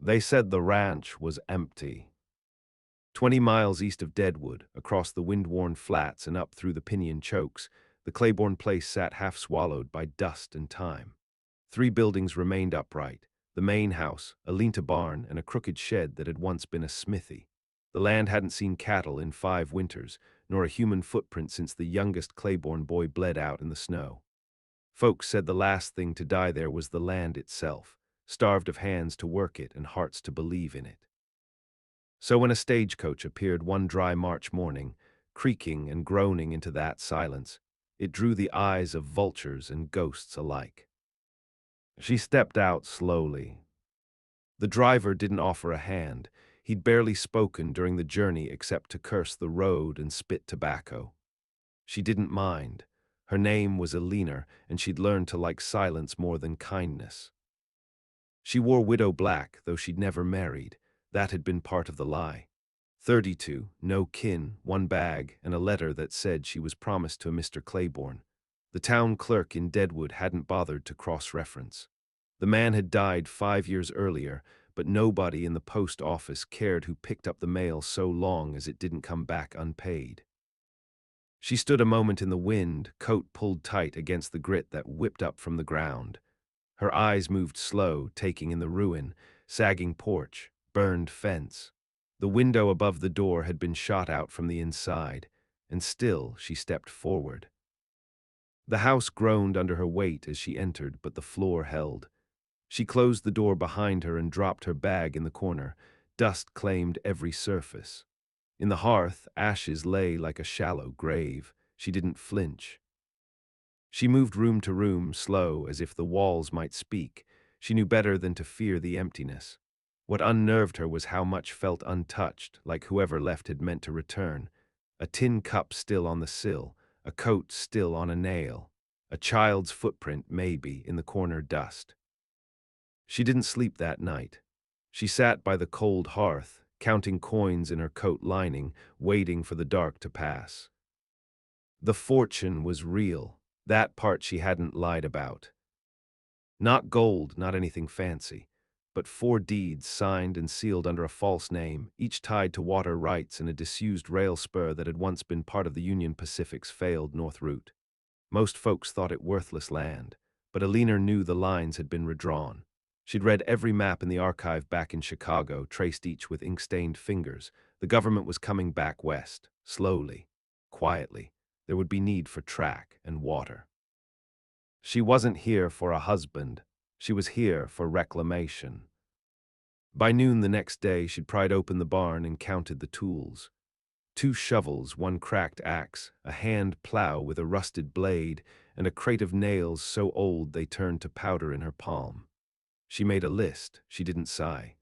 They said the ranch was empty. 20 miles east of Deadwood, across the wind-worn flats and up through the pinyon chokes, the Claiborne place sat half swallowed by dust and time. 3 buildings remained upright: the main house, a lean-to barn, and a crooked shed that had once been a smithy. The land hadn't seen cattle in 5 winters, nor a human footprint since the youngest Claiborne boy bled out in the snow. Folks said the last thing to die there was the land itself, starved of hands to work it and hearts to believe in it. So when a stagecoach appeared one dry March morning, creaking and groaning into that silence, it drew the eyes of vultures and ghosts alike. She stepped out slowly. The driver didn't offer a hand. He'd barely spoken during the journey except to curse the road and spit tobacco. She didn't mind. Her name was Eleanor, and she'd learned to like silence more than kindness. She wore widow black, though she'd never married. That had been part of the lie. 32, no kin, 1 bag, and a letter that said she was promised to a Mr. Claiborne. The town clerk in Deadwood hadn't bothered to cross-reference. The man had died 5 years earlier, but nobody in the post office cared who picked up the mail so long as it didn't come back unpaid. She stood a moment in the wind, coat pulled tight against the grit that whipped up from the ground. Her eyes moved slow, taking in the ruin, sagging porch, burned fence. The window above the door had been shot out from the inside, and still she stepped forward. The house groaned under her weight as she entered, but the floor held. She closed the door behind her and dropped her bag in the corner. Dust claimed every surface. In the hearth, ashes lay like a shallow grave. She didn't flinch. She moved room to room, slow, as if the walls might speak. She knew better than to fear the emptiness. What unnerved her was how much felt untouched, like whoever left had meant to return. A tin cup still on the sill, a coat still on a nail, a child's footprint, maybe, in the corner dust. She didn't sleep that night. She sat by the cold hearth, counting coins in her coat lining, waiting for the dark to pass. The fortune was real, that part she hadn't lied about. Not gold, not anything fancy, but 4 deeds signed and sealed under a false name, each tied to water rights and a disused rail spur that had once been part of the Union Pacific's failed north route. Most folks thought it worthless land, but Eleanor knew the lines had been redrawn. She'd read every map in the archive back in Chicago, traced each with ink-stained fingers. The government was coming back west, slowly, quietly. There would be need for track and water. She wasn't here for a husband. She was here for reclamation. By noon the next day, she'd pried open the barn and counted the tools. 2 shovels, 1 cracked axe, a hand plow with a rusted blade, and a crate of nails so old they turned to powder in her palm. She made a list. She didn't sigh.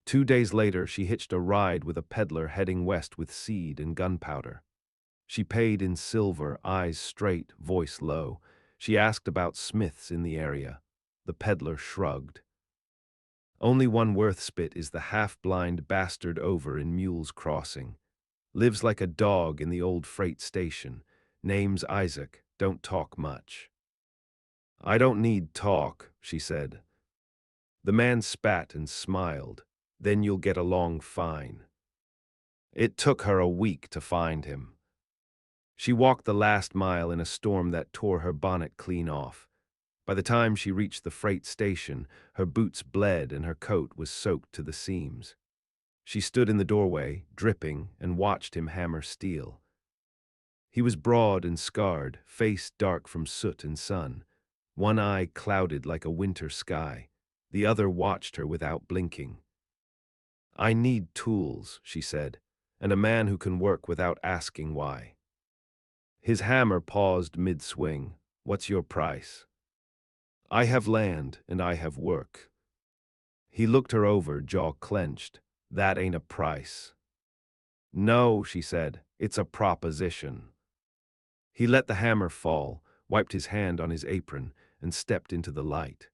2 days later, she hitched a ride with a peddler heading west with seed and gunpowder. She paid in silver, eyes straight, voice low. She asked about smiths in the area. The peddler shrugged. Only one worth spit is the half-blind bastard over in Mule's Crossing. Lives like a dog in the old freight station. Name's Isaac, don't talk much. I don't need talk, she said. The man spat and smiled. Then you'll get along fine. It took her a week to find him. She walked the last mile in a storm that tore her bonnet clean off. By the time she reached the freight station, her boots bled and her coat was soaked to the seams. She stood in the doorway, dripping, and watched him hammer steel. He was broad and scarred, face dark from soot and sun. One eye clouded like a winter sky. The other watched her without blinking. I need tools, she said, and a man who can work without asking why. His hammer paused mid-swing. What's your price? I have land and I have work. He looked her over, jaw clenched. That ain't a price. No, she said, it's a proposition. He let the hammer fall, wiped his hand on his apron, and stepped into the light.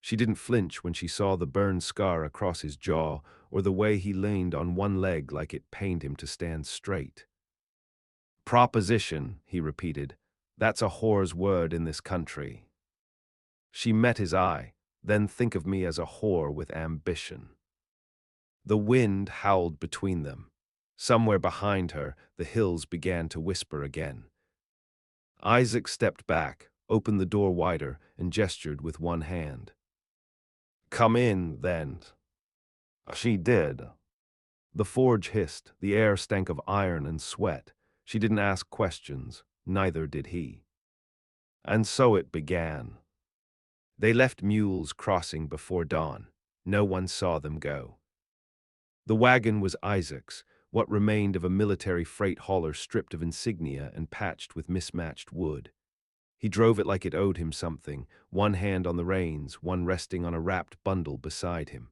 She didn't flinch when she saw the burn scar across his jaw or the way he leaned on one leg like it pained him to stand straight. Proposition, he repeated. That's a whore's word in this country. She met his eye. then think of me as a whore with ambition." The wind howled between them. Somewhere behind her, the hills began to whisper again. Isaac stepped back, opened the door wider, and gestured with one hand. "Come in, then." She did. The forge hissed, the air stank of iron and sweat. She didn't ask questions, neither did he. And so it began. They left mules crossing before dawn. No one saw them go. The wagon was Isaac's, what remained of a military freight hauler stripped of insignia and patched with mismatched wood. He drove it like it owed him something, one hand on the reins, one resting on a wrapped bundle beside him.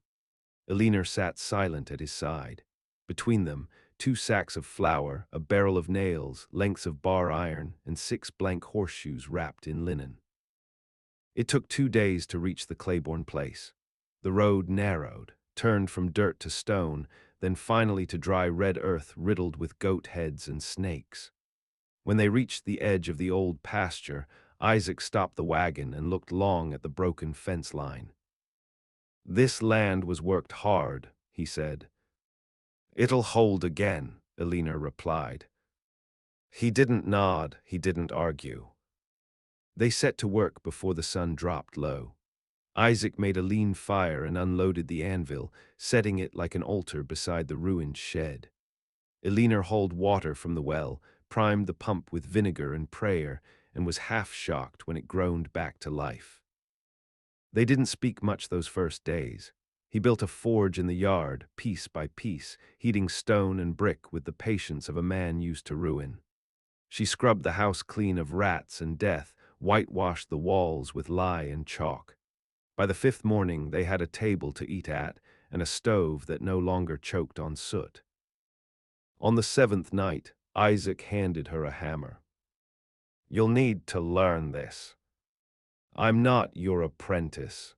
Eleanor sat silent at his side. Between them, 2 sacks of flour, a barrel of nails, lengths of bar iron, and 6 blank horseshoes wrapped in linen. It took 2 days to reach the Claiborne place. The road narrowed, turned from dirt to stone, then finally to dry red earth riddled with goat heads and snakes. When they reached the edge of the old pasture, Isaac stopped the wagon and looked long at the broken fence line. "This land was worked hard," he said. "It'll hold again," Eleanor replied. He didn't nod, he didn't argue. They set to work before the sun dropped low. Isaac made a lean fire and unloaded the anvil, setting it like an altar beside the ruined shed. Eleanor hauled water from the well, primed the pump with vinegar and prayer, and was half shocked when it groaned back to life. They didn't speak much those first days. He built a forge in the yard, piece by piece, heating stone and brick with the patience of a man used to ruin. She scrubbed the house clean of rats and death, whitewashed the walls with lye and chalk. By the 5th morning they had a table to eat at and a stove that no longer choked on soot. On the 7th night, Isaac handed her a hammer. "You'll need to learn this. I'm not your apprentice.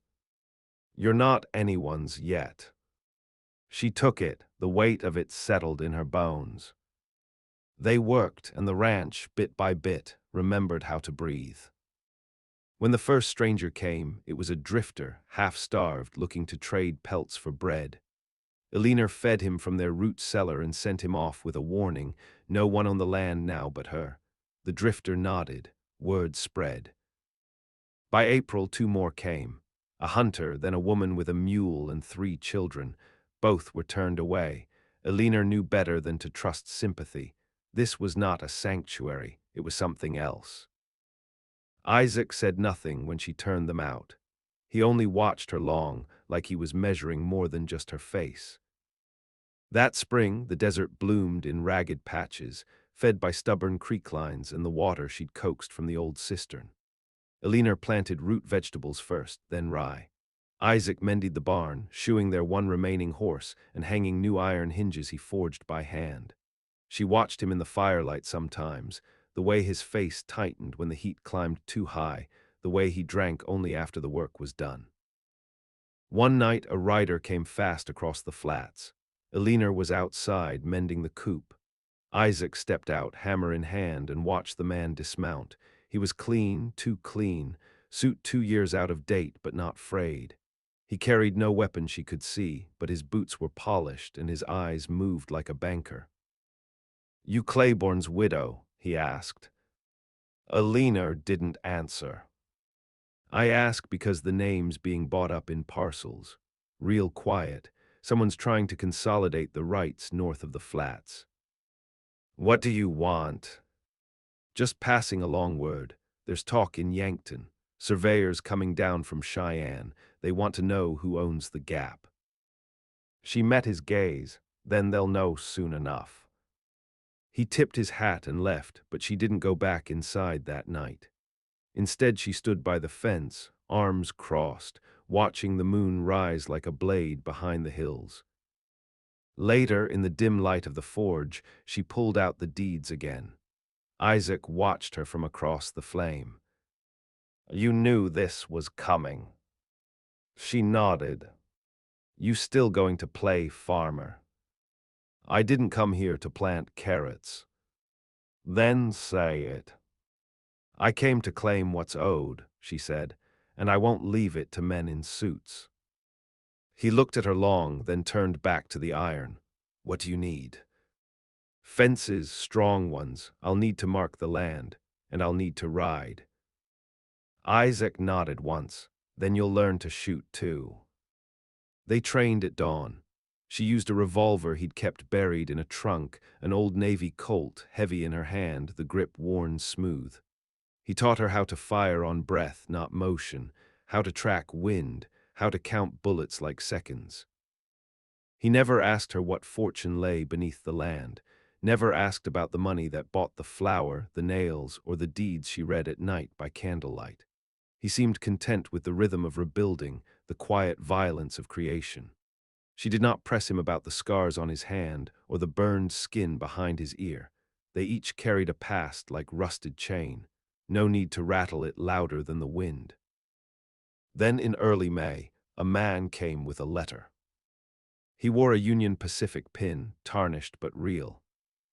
You're not anyone's yet." She took it, the weight of it settled in her bones. They worked, and the ranch, bit by bit, remembered how to breathe. When the first stranger came, it was a drifter, half-starved, looking to trade pelts for bread. Eleanor fed him from their root cellar and sent him off with a warning, no one on the land now but her. The drifter nodded. Word spread. By April, 2 more came. A hunter, then a woman with a mule and 3 children. Both were turned away. Eleanor knew better than to trust sympathy. This was not a sanctuary, it was something else. Isaac said nothing when she turned them out. He only watched her long, like he was measuring more than just her face. That spring, the desert bloomed in ragged patches, fed by stubborn creek lines and the water she'd coaxed from the old cistern. Eleanor planted root vegetables first, then rye. Isaac mended the barn, shoeing their one remaining horse and hanging new iron hinges he forged by hand. She watched him in the firelight sometimes, the way his face tightened when the heat climbed too high, the way he drank only after the work was done. One night a rider came fast across the flats. Eleanor was outside mending the coop. Isaac stepped out, hammer in hand, and watched the man dismount. He was clean, too clean, suit 2 years out of date but not frayed. He carried no weapon she could see, but his boots were polished and his eyes moved like a banker. "You Claiborne's widow?" he asked. Eleanor didn't answer. "I ask because the name's being bought up in parcels. Real quiet. Someone's trying to consolidate the rights north of the flats." "What do you want?" "Just passing along word. There's talk in Yankton. Surveyors coming down from Cheyenne. They want to know who owns the gap." She met his gaze. "Then they'll know soon enough." He tipped his hat and left, but she didn't go back inside that night. Instead, she stood by the fence, arms crossed, watching the moon rise like a blade behind the hills. Later, in the dim light of the forge, she pulled out the deeds again. Isaac watched her from across the flame. "You knew this was coming." She nodded. "You still going to play farmer?" "I didn't come here to plant carrots." "Then say it." "I came to claim what's owed," she said, and I won't leave it to men in suits." He looked at her long, then turned back to the iron. "What do you need?" "Fences, strong ones. I'll need to mark the land, and I'll need to ride." Isaac nodded once. "Then you'll learn to shoot, too." They trained at dawn. She used a revolver he'd kept buried in a trunk, an old Navy Colt, heavy in her hand, the grip worn smooth. He taught her how to fire on breath, not motion, how to track wind, how to count bullets like seconds. He never asked her what fortune lay beneath the land, never asked about the money that bought the flour, the nails, or the deeds she read at night by candlelight. He seemed content with the rhythm of rebuilding, the quiet violence of creation. She did not press him about the scars on his hand or the burned skin behind his ear. They each carried a past like rusted chain. No need to rattle it louder than the wind. Then in early May, a man came with a letter. He wore a Union Pacific pin, tarnished but real.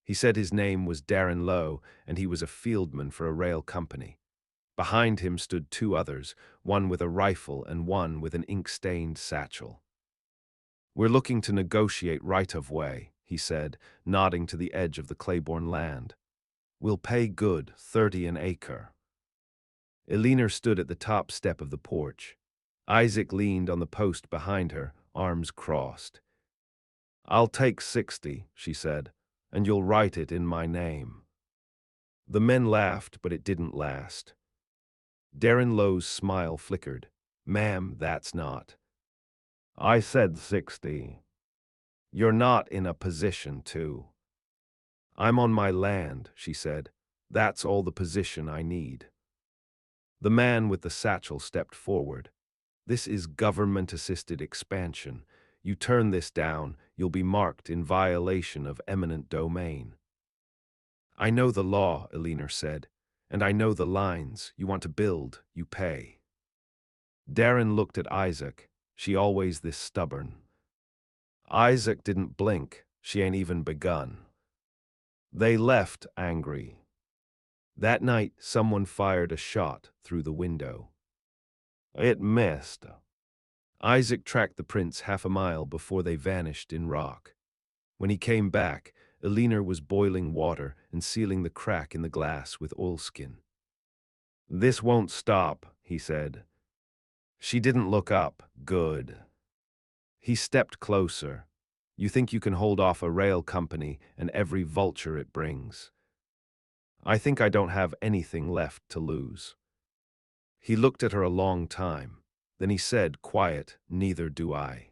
He said his name was Darren Lowe, and he was a fieldman for a rail company. Behind him stood two others, one with a rifle and one with an ink-stained satchel. "We're looking to negotiate right-of-way," he said, nodding to the edge of the Claiborne land. "We'll pay good, 30 an acre." Eleanor stood at the top step of the porch. Isaac leaned on the post behind her, arms crossed. "I'll take 60, she said, "and you'll write it in my name." The men laughed, but it didn't last. Darren Lowe's smile flickered. "Ma'am, that's not." "I said 60. You're not in a position to." "I'm on my land," she said. "That's all the position I need." The man with the satchel stepped forward. "This is government-assisted expansion. You turn this down, you'll be marked in violation of eminent domain." "I know the law," Eleanor said, "and I know the lines. You want to build, you pay." Darren looked at Isaac. "She always this stubborn?" Isaac didn't blink. "She ain't even begun." They left angry. That night, someone fired a shot through the window. It missed. Isaac tracked the prints half a mile before they vanished in rock. When he came back, Eleanor was boiling water and sealing the crack in the glass with oilskin. "This won't stop," he said. She didn't look up. "Good." He stepped closer. "You think you can hold off a rail company and every vulture it brings?" "I think I don't have anything left to lose." He looked at her a long time. Then he said, quiet, "Neither do I."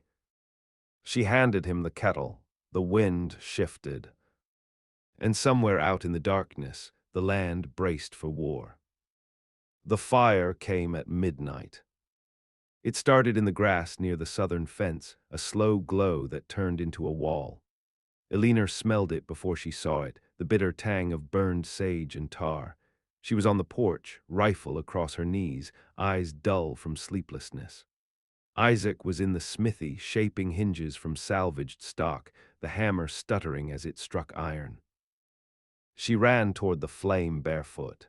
She handed him the kettle. The wind shifted. And somewhere out in the darkness, the land braced for war. The fire came at midnight. It started in the grass near the southern fence, a slow glow that turned into a wall. Eleanor smelled it before she saw it, the bitter tang of burned sage and tar. She was on the porch, rifle across her knees, eyes dull from sleeplessness. Isaac was in the smithy, shaping hinges from salvaged stock, the hammer stuttering as it struck iron. She ran toward the flame barefoot.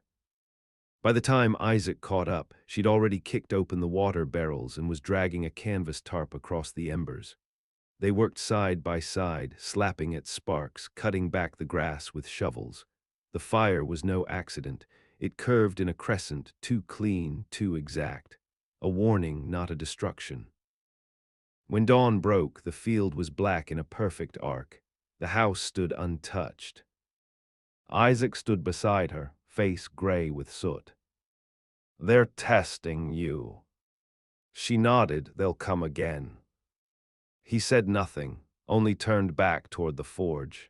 By the time Isaac caught up, she'd already kicked open the water barrels and was dragging a canvas tarp across the embers. They worked side by side, slapping at sparks, cutting back the grass with shovels. The fire was no accident. It curved in a crescent, too clean, too exact. A warning, not a destruction. When dawn broke, the field was black in a perfect arc. The house stood untouched. Isaac stood beside her, face gray with soot. "They're testing you." She nodded. "They'll come again." He said nothing, only turned back toward the forge.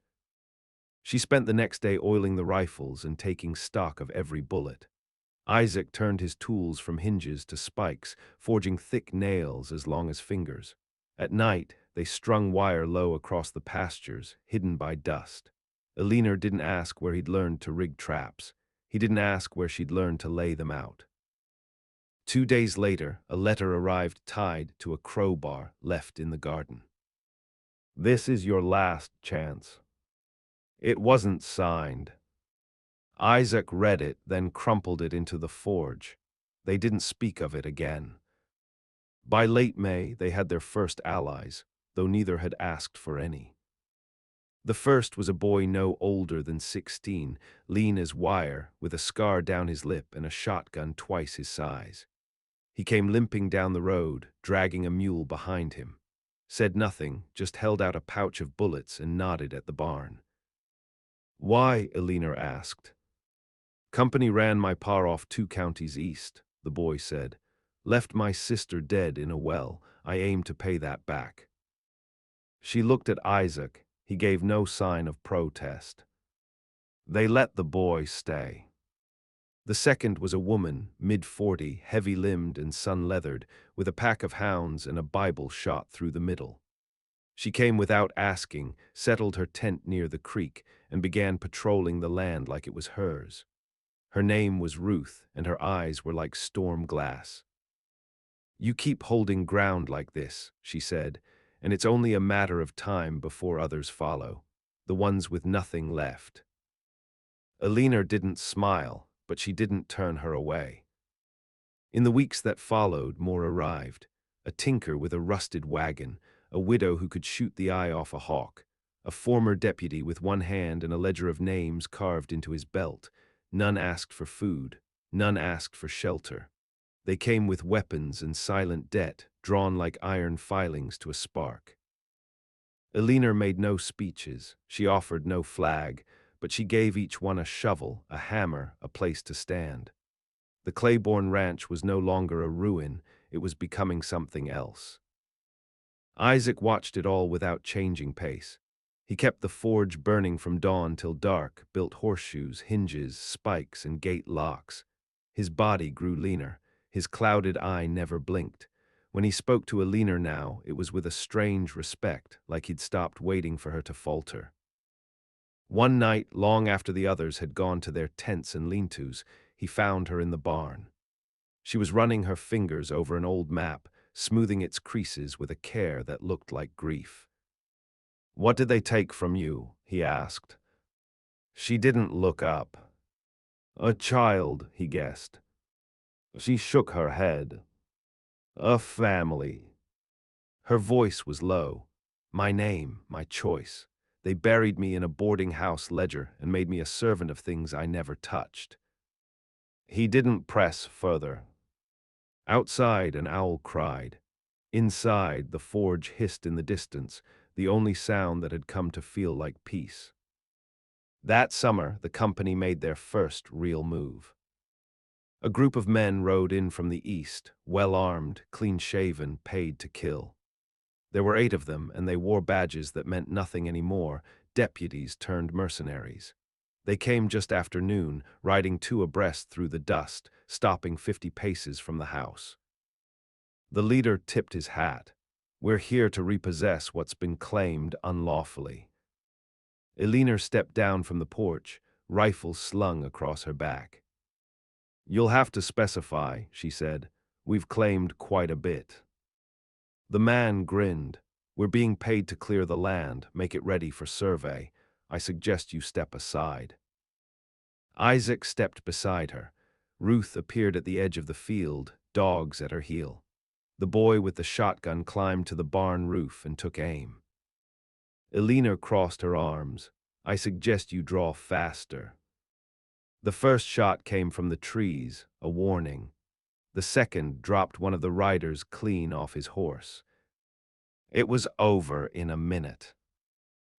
She spent the next day oiling the rifles and taking stock of every bullet. Isaac turned his tools from hinges to spikes, forging thick nails as long as fingers. At night, they strung wire low across the pastures, hidden by dust. Eleanor didn't ask where he'd learned to rig traps. He didn't ask where she'd learned to lay them out. 2 days later, a letter arrived tied to a crowbar left in the garden. "This is your last chance." It wasn't signed. Isaac read it, then crumpled it into the forge. They didn't speak of it again. By late May, they had their first allies, though neither had asked for any. The first was a boy no older than 16, lean as wire, with a scar down his lip and a shotgun twice his size. He came limping down the road, dragging a mule behind him. Said nothing, just held out a pouch of bullets and nodded at the barn. "Why?" Elena asked. "Company ran my pa off 2 counties east," the boy said. "Left my sister dead in a well. I aim to pay that back." She looked at Isaac. He gave no sign of protest. They let the boy stay. The second was a woman, mid-40, heavy-limbed and sun-leathered, with a pack of hounds and a Bible shot through the middle. She came without asking, settled her tent near the creek, and began patrolling the land like it was hers. Her name was Ruth, and her eyes were like storm glass. "You keep holding ground like this," she said, "and it's only a matter of time before others follow, the ones with nothing left." Elena didn't smile, but she didn't turn her away. In the weeks that followed, more arrived. A tinker with a rusted wagon, a widow who could shoot the eye off a hawk, a former deputy with one hand and a ledger of names carved into his belt. None asked for food, none asked for shelter. They came with weapons and silent debt, drawn like iron filings to a spark. Elena made no speeches, she offered no flag, but she gave each one a shovel, a hammer, a place to stand. The Claiborne Ranch was no longer a ruin, it was becoming something else. Isaac watched it all without changing pace. He kept the forge burning from dawn till dark, built horseshoes, hinges, spikes, and gate locks. His body grew leaner, his clouded eye never blinked. When he spoke to Elena now, it was with a strange respect, like he'd stopped waiting for her to falter. One night, long after the others had gone to their tents and lean-tos, he found her in the barn. She was running her fingers over an old map, smoothing its creases with a care that looked like grief. "What did they take from you?" he asked. She didn't look up. "A child," he guessed. She shook her head. "A family." Her voice was low. "My name, my choice. They buried me in a boarding house ledger and made me a servant of things I never touched." He didn't press further. Outside, an owl cried. Inside, the forge hissed in the distance, the only sound that had come to feel like peace. That summer, the company made their first real move. A group of men rode in from the east, well-armed, clean-shaven, paid to kill. There were 8 of them, and they wore badges that meant nothing anymore, deputies turned mercenaries. They came just after noon, riding 2 abreast through the dust, stopping 50 paces from the house. The leader tipped his hat. "We're here to repossess what's been claimed unlawfully." Elena stepped down from the porch, rifle slung across her back. "You'll have to specify," she said. "We've claimed quite a bit." The man grinned. "We're being paid to clear the land, make it ready for survey. I suggest you step aside." Isaac stepped beside her. Ruth appeared at the edge of the field, dogs at her heel. The boy with the shotgun climbed to the barn roof and took aim. Elena crossed her arms. "I suggest you draw faster." The first shot came from the trees, a warning. The second dropped one of the riders clean off his horse. It was over in a minute.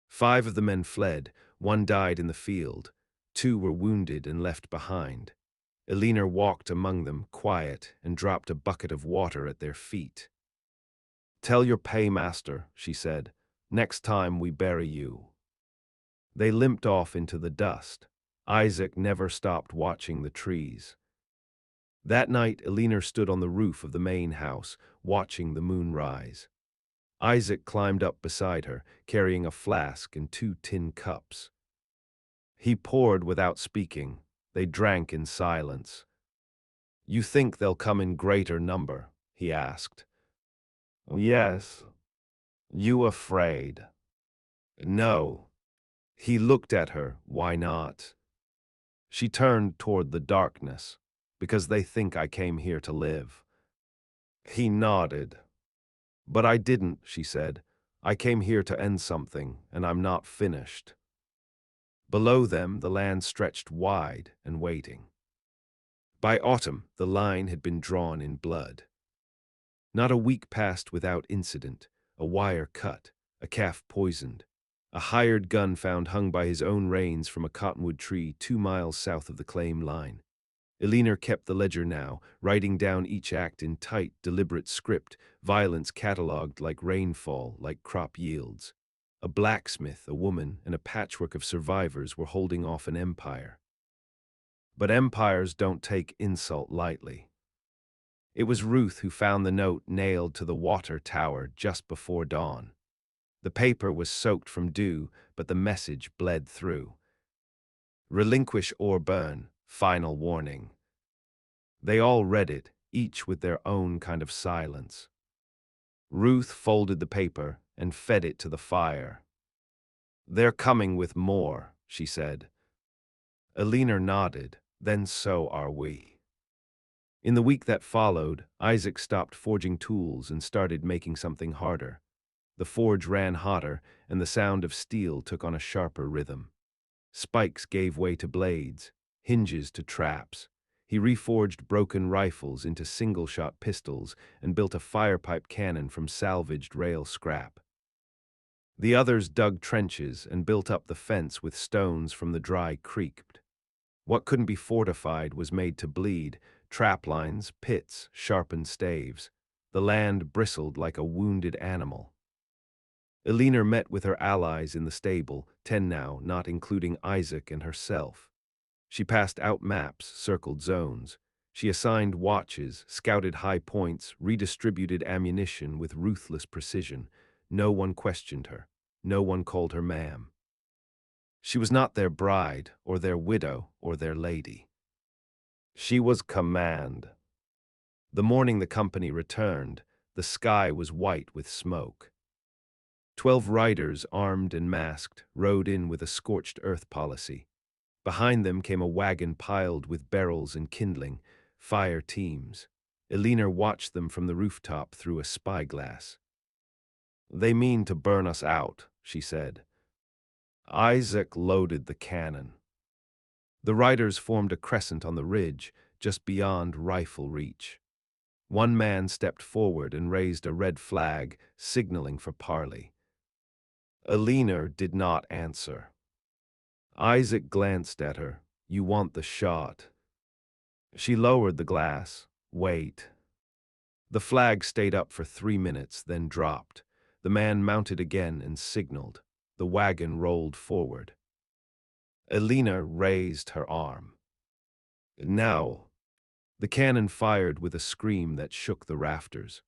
5 of the men fled, 1 died in the field, 2 were wounded and left behind. Elena walked among them, quiet, and dropped a bucket of water at their feet. "Tell your paymaster," she said, "next time we bury you." They limped off into the dust. Isaac never stopped watching the trees. That night, Elena stood on the roof of the main house, watching the moon rise. Isaac climbed up beside her, carrying a flask and 2 tin cups. He poured without speaking. They drank in silence. "You think they'll come in greater number?" he asked. "Yes." "You afraid?" "No." He looked at her. "Why not?" She turned toward the darkness. Because they think I came here to live. He nodded. But I didn't, she said. I came here to end something, and I'm not finished. Below them, the land stretched wide and waiting. By autumn, the line had been drawn in blood. Not a week passed without incident, a wire cut, a calf poisoned, a hired gun found hung by his own reins from a cottonwood tree 2 miles south of the claim line. Eleanor kept the ledger now, writing down each act in tight, deliberate script, violence catalogued like rainfall, like crop yields. A blacksmith, a woman, and a patchwork of survivors were holding off an empire. But empires don't take insult lightly. It was Ruth who found the note nailed to the water tower just before dawn. The paper was soaked from dew, but the message bled through. Relinquish or burn, final warning. They all read it, each with their own kind of silence. Ruth folded the paper and fed it to the fire. They're coming with more, she said. Eleanor nodded, then so are we. In the week that followed, Isaac stopped forging tools and started making something harder. The forge ran hotter, and the sound of steel took on a sharper rhythm. Spikes gave way to blades, hinges to traps. He reforged broken rifles into single-shot pistols and built a firepipe cannon from salvaged rail scrap. The others dug trenches and built up the fence with stones from the dry creek. What couldn't be fortified was made to bleed, trap lines, pits, sharpened staves. The land bristled like a wounded animal. Eleanor met with her allies in the stable, 10 now, not including Isaac and herself. She passed out maps, circled zones. She assigned watches, scouted high points, redistributed ammunition with ruthless precision. No one questioned her. No one called her ma'am. She was not their bride, or their widow, or their lady. She was command. The morning the company returned, the sky was white with smoke. 12 riders, armed and masked, rode in with a scorched earth policy. Behind them came a wagon piled with barrels and kindling, fire teams. Eleanor watched them from the rooftop through a spyglass. They mean to burn us out, she said. Isaac loaded the cannon. The riders formed a crescent on the ridge, just beyond rifle reach. One man stepped forward and raised a red flag, signaling for parley. Eleanor did not answer. Isaac glanced at her. You want the shot. She lowered the glass. Wait. The flag stayed up for 3 minutes, then dropped. The man mounted again and signaled. The wagon rolled forward. Eleanor raised her arm. Now. The cannon fired with a scream that shook the rafters.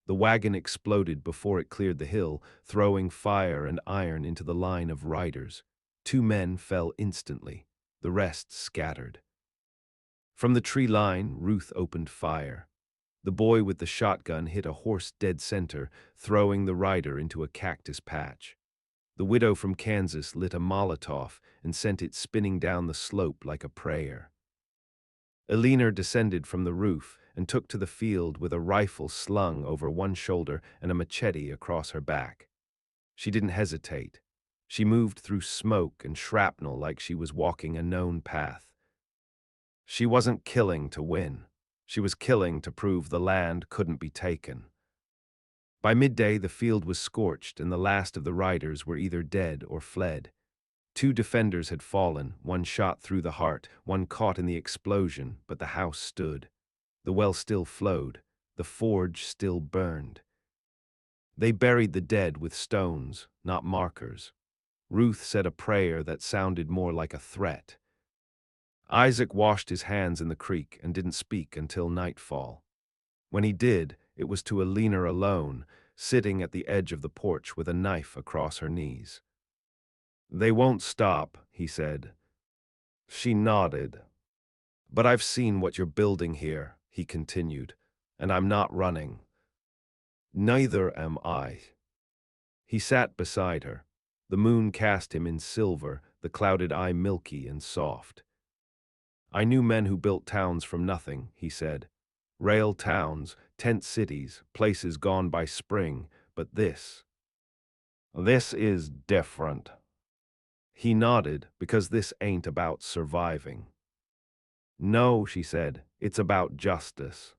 The wagon exploded before it cleared the hill, throwing fire and iron into the line of riders. 2 men fell instantly. The rest scattered. From the tree line, Ruth opened fire. The boy with the shotgun hit a horse dead center, throwing the rider into a cactus patch. The widow from Kansas lit a Molotov and sent it spinning down the slope like a prayer. Eleanor descended from the roof and took to the field with a rifle slung over one shoulder and a machete across her back. She didn't hesitate. She moved through smoke and shrapnel like she was walking a known path. She wasn't killing to win. She was killing to prove the land couldn't be taken. By midday, the field was scorched and the last of the riders were either dead or fled. 2 defenders had fallen, one shot through the heart, one caught in the explosion, but the house stood. The well still flowed. The forge still burned. They buried the dead with stones, not markers. Ruth said a prayer that sounded more like a threat. Isaac washed his hands in the creek and didn't speak until nightfall. When he did, it was to Eleanor alone, sitting at the edge of the porch with a knife across her knees. They won't stop, he said. She nodded. But I've seen what you're building here, he continued, and I'm not running. Neither am I. He sat beside her. The moon cast him in silver, the clouded eye milky and soft. I knew men who built towns from nothing, he said. Rail towns, tent cities, places gone by spring, but this is different. He nodded, because this ain't about surviving. No, she said, it's about justice.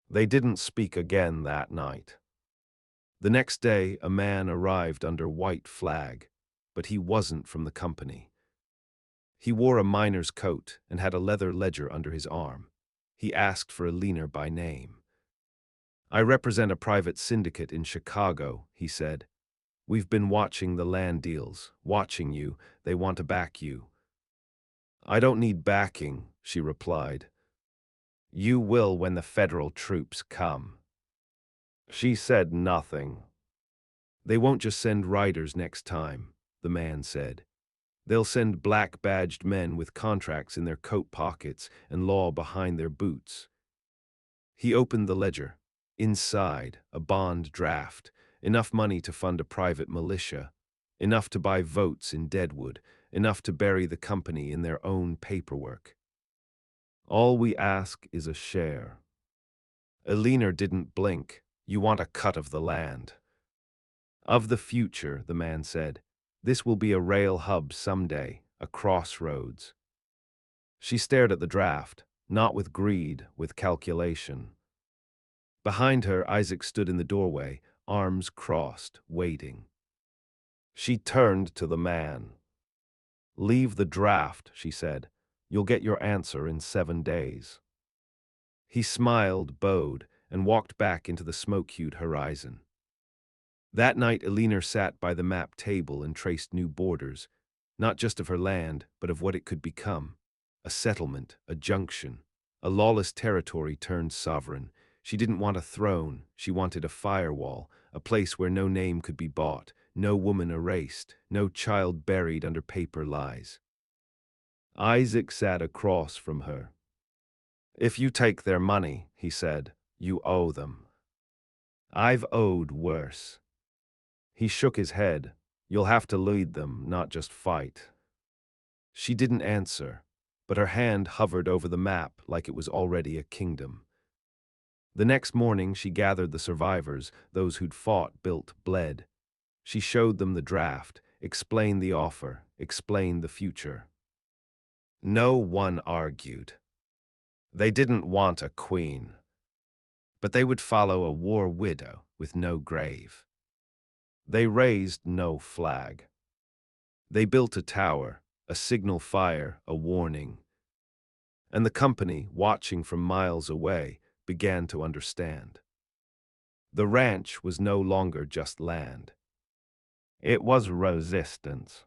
They didn't speak again that night. The next day, a man arrived under white flag, but he wasn't from the company. He wore a miner's coat and had a leather ledger under his arm. He asked for a leaner by name. I represent a private syndicate in Chicago, he said. We've been watching the land deals, watching you. They want to back you. I don't need backing, she replied. You will when the federal troops come. She said nothing. They won't just send riders next time, the man said. They'll send black-badged men with contracts in their coat pockets and law behind their boots. He opened the ledger. Inside, a bond draft, enough money to fund a private militia, enough to buy votes in Deadwood, enough to bury the company in their own paperwork. All we ask is a share. Eliner didn't blink. You want a cut of the land. Of the future, the man said. This will be a rail hub someday, a crossroads. She stared at the draft, not with greed, with calculation. Behind her, Isaac stood in the doorway, arms crossed, waiting. She turned to the man. Leave the draft, she said. You'll get your answer in 7 days. He smiled, bowed, and walked back into the smoke-hued horizon. That night, Eliner sat by the map table and traced new borders, not just of her land, but of what it could become. A settlement, a junction, a lawless territory turned sovereign. She didn't want a throne, she wanted a firewall, a place where no name could be bought, no woman erased, no child buried under paper lies. Isaac sat across from her. If you take their money, he said, you owe them. I've owed worse. He shook his head. You'll have to lead them, not just fight. She didn't answer, but her hand hovered over the map like it was already a kingdom. The next morning she gathered the survivors, those who'd fought, built, bled. She showed them the draft, explained the offer, explained the future. No one argued. They didn't want a queen, but they would follow a war widow with no grave. They raised no flag. They built a tower, a signal fire, a warning. And the company, watching from miles away, began to understand. The ranch was no longer just land. It was resistance.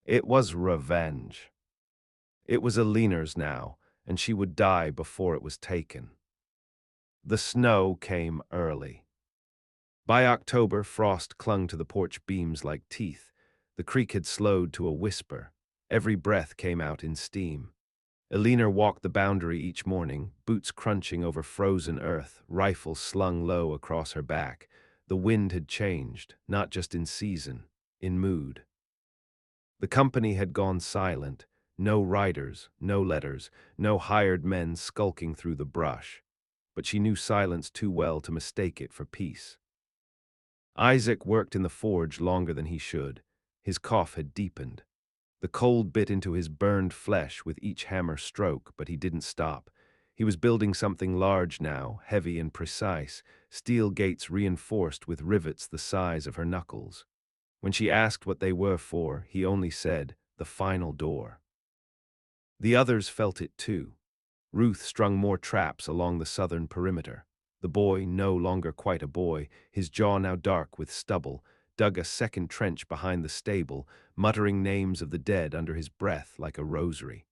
It was revenge. It was Eliner's now, and she would die before it was taken. The snow came early. By October, frost clung to the porch beams like teeth. The creek had slowed to a whisper. Every breath came out in steam. Eliner walked the boundary each morning, boots crunching over frozen earth, rifle slung low across her back. The wind had changed, not just in season, in mood. The company had gone silent. No riders, no letters, no hired men skulking through the brush. But she knew silence too well to mistake it for peace. Isaac worked in the forge longer than he should. His cough had deepened. The cold bit into his burned flesh with each hammer stroke, but he didn't stop. He was building something large now, heavy and precise, steel gates reinforced with rivets the size of her knuckles. When she asked what they were for, he only said, the final door. The others felt it too. Ruth strung more traps along the southern perimeter. The boy, no longer quite a boy, his jaw now dark with stubble, dug a second trench behind the stable, muttering names of the dead under his breath like a rosary.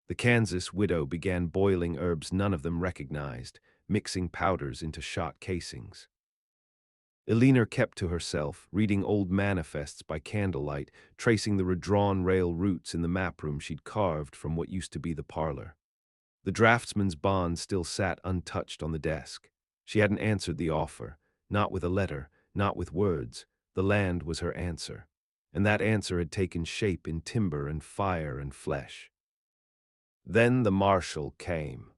The Kansas widow began boiling herbs none of them recognized, mixing powders into shot casings. Eliner kept to herself, reading old manifests by candlelight, tracing the redrawn rail routes in the map room she'd carved from what used to be the parlor. The draftsman's bond still sat untouched on the desk. She hadn't answered the offer, not with a letter, not with words. The land was her answer, and that answer had taken shape in timber and fire and flesh. Then the marshal came.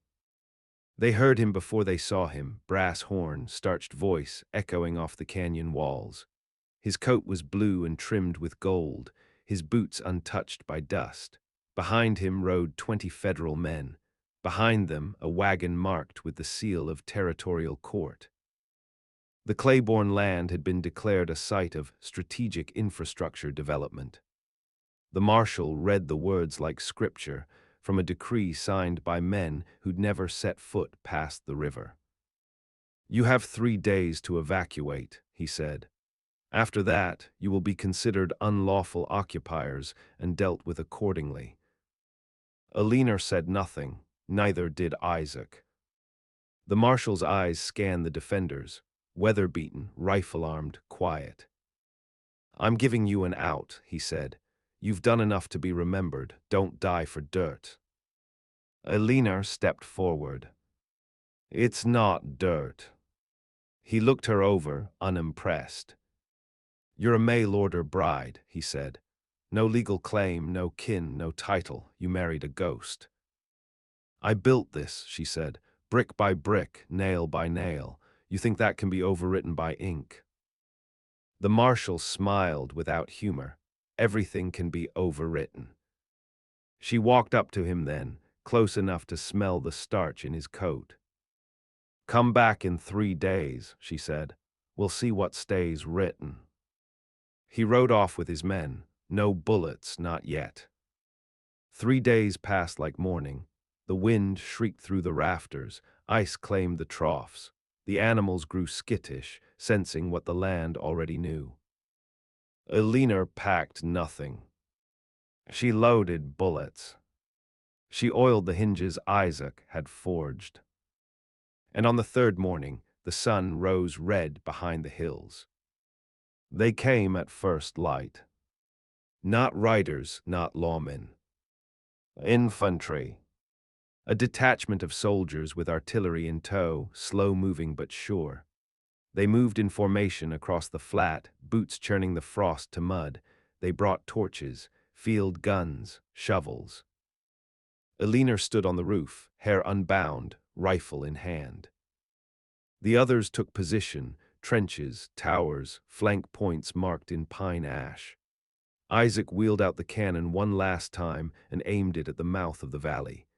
They heard him before they saw him, brass horn, starched voice echoing off the canyon walls. His coat was blue and trimmed with gold, his boots untouched by dust. Behind him rode 20 federal men. Behind them, a wagon marked with the seal of territorial court. The Claiborne land had been declared a site of strategic infrastructure development. The marshal read the words like scripture from a decree signed by men who'd never set foot past the river. "You have 3 days to evacuate," he said. "After that, you will be considered unlawful occupiers and dealt with accordingly." Alina said nothing, neither did Isaac. The marshal's eyes scanned the defenders, weather-beaten, rifle-armed, quiet. "I'm giving you an out," he said. "You've done enough to be remembered. Don't die for dirt." Alina stepped forward. "It's not dirt." He looked her over, unimpressed. "You're a mail-order bride," he said. "No legal claim, no kin, no title. You married a ghost." "I built this," she said, "brick by brick, nail by nail. You think that can be overwritten by ink?" The marshal smiled without humor. "Everything can be overwritten." She walked up to him then, close enough to smell the starch in his coat. "Come back in 3 days," she said. "We'll see what stays written." He rode off with his men. No bullets, not yet. 3 days passed like morning. The wind shrieked through the rafters. Ice claimed the troughs. The animals grew skittish, sensing what the land already knew. Alina packed nothing. She loaded bullets. She oiled the hinges Isaac had forged. And on the 3rd morning, the sun rose red behind the hills. They came at first light. Not riders, not lawmen. Infantry. A detachment of soldiers with artillery in tow, slow-moving but sure. They moved in formation across the flat, boots churning the frost to mud. They brought torches, field guns, shovels. Alina stood on the roof, hair unbound, rifle in hand. The others took position, trenches, towers, flank points marked in pine ash. Isaac wheeled out the cannon one last time and aimed it at the mouth of the valley.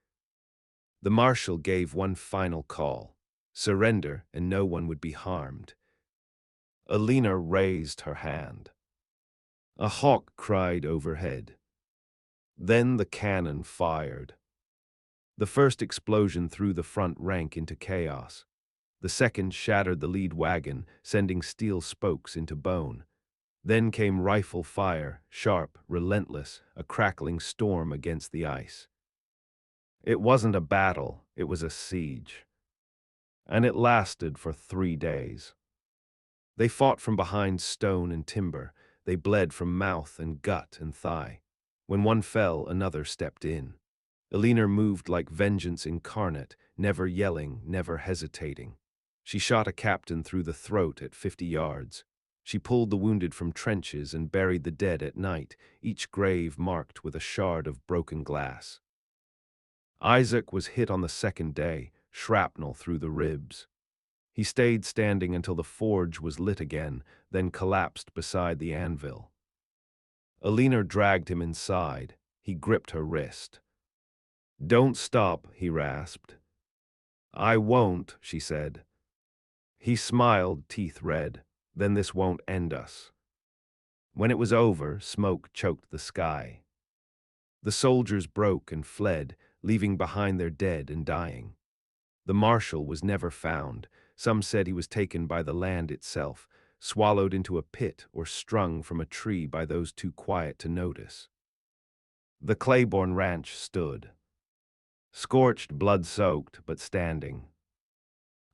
The marshal gave one final call: surrender, and no one would be harmed. Alina raised her hand. A hawk cried overhead. Then the cannon fired. The first explosion threw the front rank into chaos. The second shattered the lead wagon, sending steel spokes into bone. Then came rifle fire, sharp, relentless, a crackling storm against the ice. It wasn't a battle, it was a siege. And it lasted for 3 days. They fought from behind stone and timber. They bled from mouth and gut and thigh. When one fell, another stepped in. Alina moved like vengeance incarnate, never yelling, never hesitating. She shot a captain through the throat at 50 yards. She pulled the wounded from trenches and buried the dead at night, each grave marked with a shard of broken glass. Isaac was hit on the 2nd day, shrapnel through the ribs. He stayed standing until the forge was lit again, then collapsed beside the anvil. Alina dragged him inside. He gripped her wrist. "Don't stop," he rasped. "I won't," she said. He smiled, teeth red. "Then this won't end us." When it was over, smoke choked the sky. The soldiers broke and fled, leaving behind their dead and dying. The marshal was never found. Some said he was taken by the land itself, swallowed into a pit or strung from a tree by those too quiet to notice. The Claiborne ranch stood. Scorched, blood-soaked, but standing.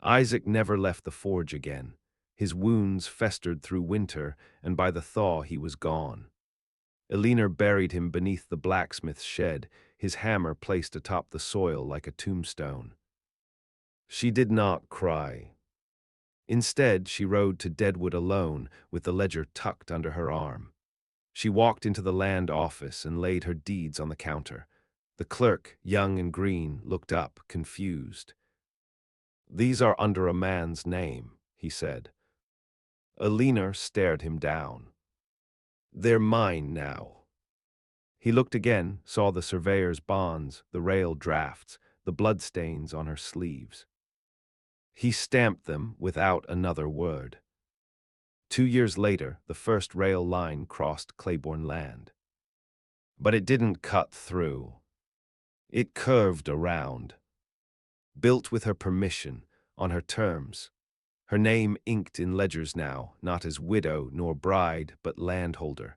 Isaac never left the forge again. His wounds festered through winter, and by the thaw he was gone. Alina buried him beneath the blacksmith's shed, his hammer placed atop the soil like a tombstone. She did not cry. Instead, she rode to Deadwood alone, with the ledger tucked under her arm. She walked into the land office and laid her deeds on the counter. The clerk, young and green, looked up, confused. "These are under a man's name," he said. Alina stared him down. "They're mine now." He looked again, saw the surveyor's bonds, the rail drafts, the bloodstains on her sleeves. He stamped them without another word. 2 years later, the first rail line crossed Claiborne land. But it didn't cut through. It curved around. Built with her permission, on her terms. Her name inked in ledgers now, not as widow nor bride, but landholder.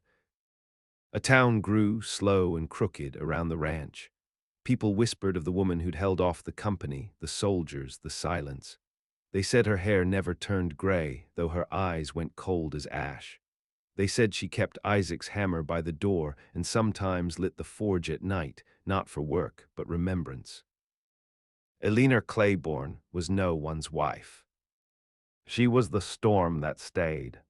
A town grew, slow and crooked, around the ranch. People whispered of the woman who'd held off the company, the soldiers, the silence. They said her hair never turned gray, though her eyes went cold as ash. They said she kept Isaac's hammer by the door and sometimes lit the forge at night, not for work, but remembrance. Alina Claiborne was no one's wife. She was the storm that stayed.